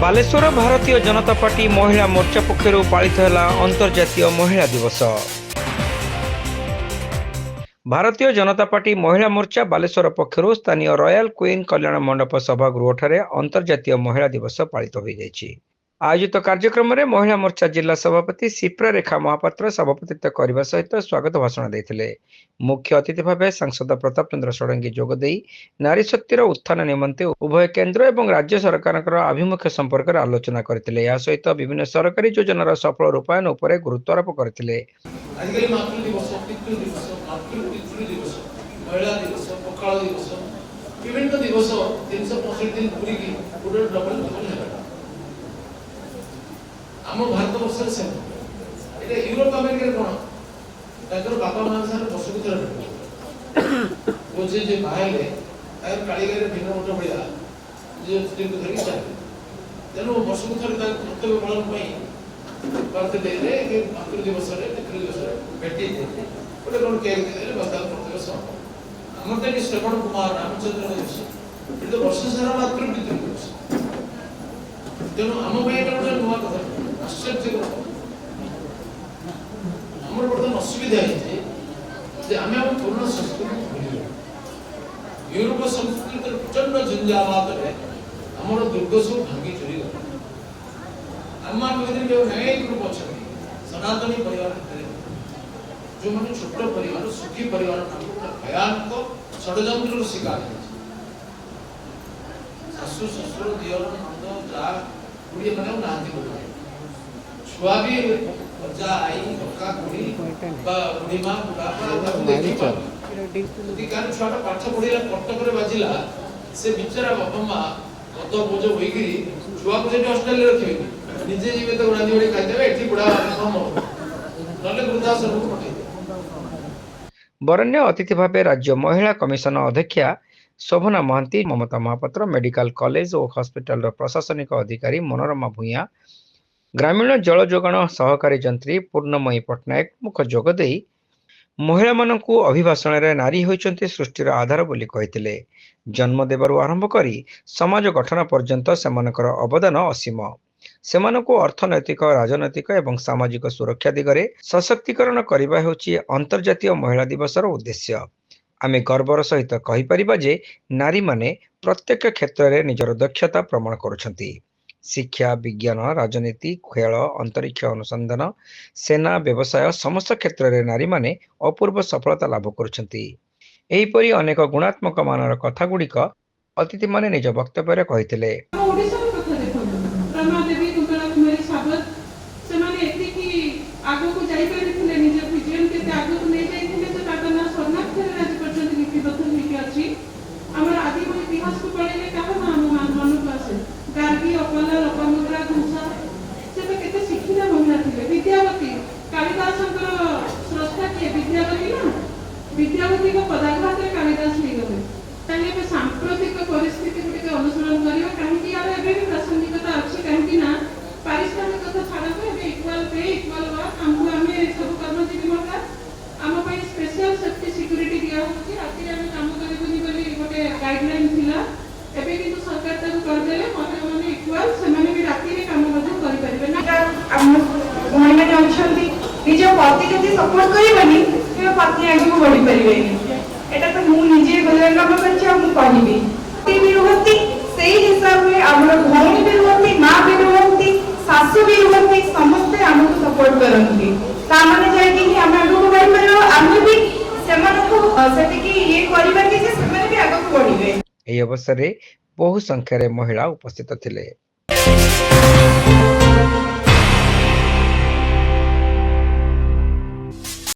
Baleshwar Bharatiya Janata party महिला मोर्चा पक्षर पालित है अंतर्जातीय महिला दिवस। भारतीय जनता पार्टी महिला मोर्चा बालेश्वर पक्षर स्थानीय रॉयल क्वीन कल्याण मंडप सभागृह ठारे अंतर्जातीय महिला दिवस पालित हो जाइछि। आयोजित कार्यक्रम में महिला मोर्चा जिला सभापति सिप्रा रेखा महापात्र सभापतित्व करने सहित स्वागत भाषण देते। मुख्य अतिथि भाव सांसद प्रताप चंद्र षडंगी जोगदे नारी शक्तिर उत्थान निमंते उभय केन्द्र और राज्य सरकार आभिमुख्य संपर्क में आलोचना करते। या सहित विभिन्न सरकारी योजनार सफल रूपायन उपर गुरुत्वारोप करते। आम भारत वर्ष यूरोप अमेरिका कौन तर बापा माँ सारे वर्ष को थोड़ा बोझे जो बाहर कालीगार भिन्न मोट भाया जो स्त्री को धरिक चले तेणु वर्ष को थोड़ा कर्तव्य पालन करते मातृ दिवस पितृ दिवस भेटी गोटे कौन क्या बंगाल कर्तव्य समापन आम तो श्रवण कुमार रामचंद्र दिवस ये तो वर्ष सारा मातृ पितृ दिवस तेणु आम गोटे नुआ कथा आश्चर्य आमर बर्तमान असुविधा है आम पूर्ण संस्कृति यूरोप संस्कृति प्रचंड झंझावात आमर दुर्ग सब भांगी चली गला आम अनेक ग्रुप अच्छा सनातनी परिवार जो मैंने छोट परिवार सुखी परिवार भयानक षड्यंत्र शिकार शाशु शशुर दियर नंद जा गुड़िया मैंने ना छुआ भी जा आई कका कुड़ी बुढ़ी माँ बुढ़ापा छुआ पाठ पढ़ा कटक बाजिला से बिचारा बापा माँ गत बोझ होगी छुआ को हस्टेल रखे निजे जीवे तो रांधि बड़ी खाईदे ये बुढ़ा ना वृद्धाश्रम को पठे। बरण्य अतिथि भाव राज्य महिला कमिशन अध्यक्षा शोभना महांती, ममता महापात्र, मेडिकल कॉलेज और हॉस्पिटल प्रशासनिक अधिकारी मनोरमा भूया, ग्रामीण जल जोगाण सहकारी जंत्री पूर्णमयी पट्टनायक मुख जोगदे महिला मानकु अभिभाषण में नारी होइचंती सृष्टिर आधार बोली कहिथिले। जन्म देबारु आरंभ करी समाज गठन पर्यंत सेमानकर अवदान असीम। सेमानकु अर्थनैतिक राजनैतिक एवं सामाजिक सुरक्षा दिगरे सशक्तिकरण करबा हेउची अंतर्जातीय महिला दिवसर उद्देश्य। आमे गर्वर सहित कहि परिबा जे नारी माने प्रत्येक क्षेत्र में निजर दक्षता प्रमाण करुछंती। शिक्षा, विज्ञान, राजनीति, खेल, अंतरिक्ष अनुसंधान, सेना, व्यवसाय समस्त क्षेत्र में नारी माने अपूर्व सफलता लाभ करुछंती। एहीपरि अनेक गुणात्मक मानर कथा गुड़िक अतिथि माने निज वक्तव्य कहिथिले। विद्यावती को पदाघात कालिदास नहीं सांप्रतिक परिस्थिति गुड़िक अनुसरण कर प्रासंगिकता अच्छी कहीं पारिश्रमिक छाड़ इक्वाल पे इक्वाल वर्क आम सब कर्मजीवी महिला आम स्पेशल सेफ्टी सिक्योरिटी दिया राति काम कर गोटे गाइडलाइन थिला एबे किंतु सरकार ताकू करदे मते माने इक्वाल से माने भी राति रे काम मजे करि परिबे ना हम भाई माने अछंती निज पति जति सपोर्ट करबनी से पत्नी आगे को बढ़ी परिबेनी एटा तो मु निजे गले काम करछि हम कहबी ती भी रहती सही हिसाब में हमर भौणी भी रहती मां भी रहती सासु भी रहती समस्त हमको सपोर्ट करंती ता माने जाय कि हम आगे को बढ़ी परिबो हम भी सेमान को सेति कि ये करबा कि से सेमान भी आगे को बढ़िबे। एही अवसर रे बहु संख्या रे महिला उपस्थित थिले।